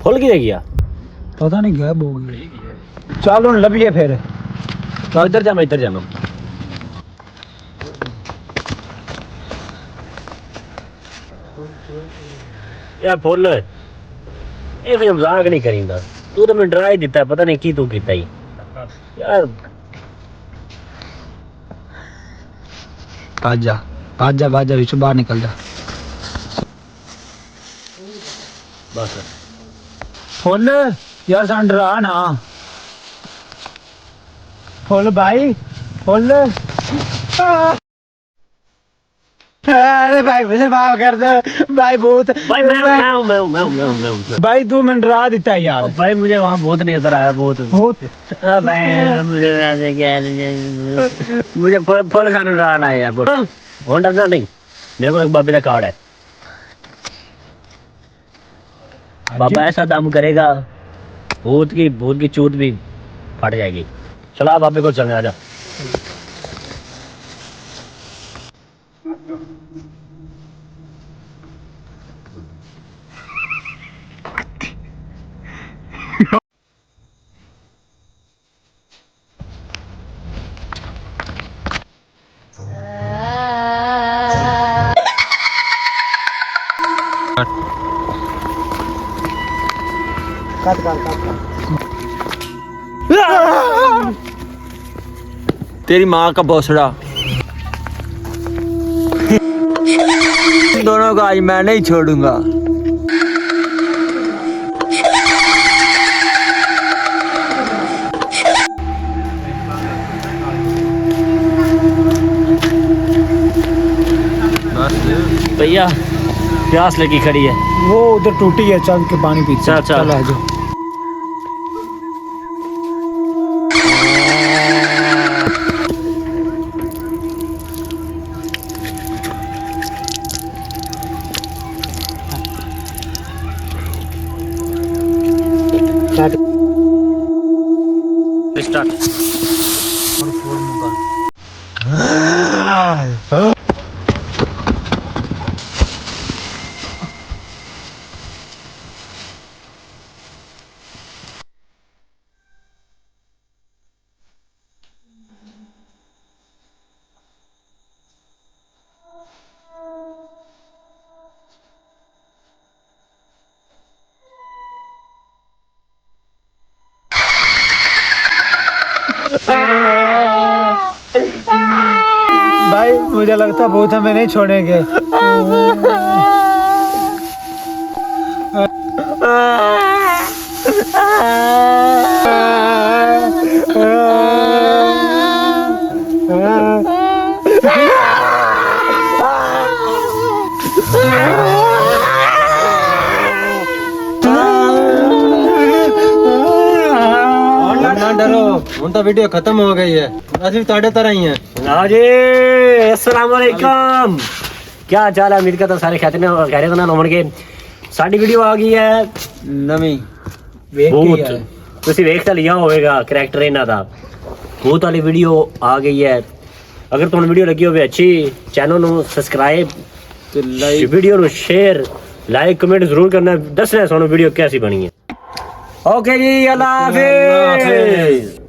کھل کے گیا پتہ نہیں غائب ہو گئی چل ہن لبھیے پھر ادھر جانا ادھر جانا یار فل یہ کوئی مذاق نہیں کریندا تو میں ڈرا ہی دیتا پتہ نہیں کی تو کیتا ہی یار بھاج جا وچ باہر نکل جا بس فل یار سان ڈرا نا فل بھائی فل ارے بھائی مجھے معاف کر دے بھائی بہت بھائی میں بھائی تو میں ڈرا دیتا ہے یار بھائی مجھے وہاں بہت نظر آیا بہت مجھے فل کھانا ڈرانا ہے یار فون ڈرنا نہیں میرے کو ایک بابے کا کارڈ ہے بابا ایسا دم کرے گا بھوت کی چوت بھی پھٹ جائے گی چلا بابے کو چلنے آ جا تیری ماں کا بوسڑا دونوں کو آج میں نہیں چھوڑوں گا بھیا پیاس لگی کھڑی ہے وہ ادھر ٹوٹی ہے چل کے پانی پیتے چل چل آ جاؤ اسٹارٹ بھائی مجھے لگتا بہت ہمیں نہیں چھوڑیں گے ڈرو ہوں تو ویڈیو ختم ہو گئی ہے اسی تاڑے طرح ہی ہیں ہاں جی السلام علیکم کیا چال ہے امید کرتا سارے خیریت نال ہوਣਗੇ ਸਾਡੀ ਵੀਡੀਓ ਆ ਗਈ ਹੈ ਨਵੀਂ ਭੂਤ ਤੁਸੀਂ ਵੇਖ ਤਾਂ ਲਿਆ ਹੋਵੇਗਾ ਕਰੈਕਟਰ ਇਹਨਾਂ ਦਾ ਭੂਤ ਵਾਲੀ ਵੀਡੀਓ ਆ ਗਈ ਹੈ ਅਗਰ ਤੁਹਾਨੂੰ ਵੀਡੀਓ ਲੱਗੀ ਹੋਵੇ ਅੱਛੀ ਚੈਨਲ ਨੂੰ ਸਬਸਕ੍ਰਾਈਬ ਤੇ ਲਾਈਕ ਵੀਡੀਓ ਨੂੰ ਸ਼ੇਅਰ ਲਾਈਕ ਕਮੈਂਟ ਜ਼ਰੂਰ ਕਰਨਾ ਦੱਸਣਾ ਸਾਨੂੰ ਵੀਡੀਓ ਕੈਸੀ ਬਣੀ ਹੈ ਓਕੇ ਜੀ ਅੱਲਾ ਹਾਫਿਜ਼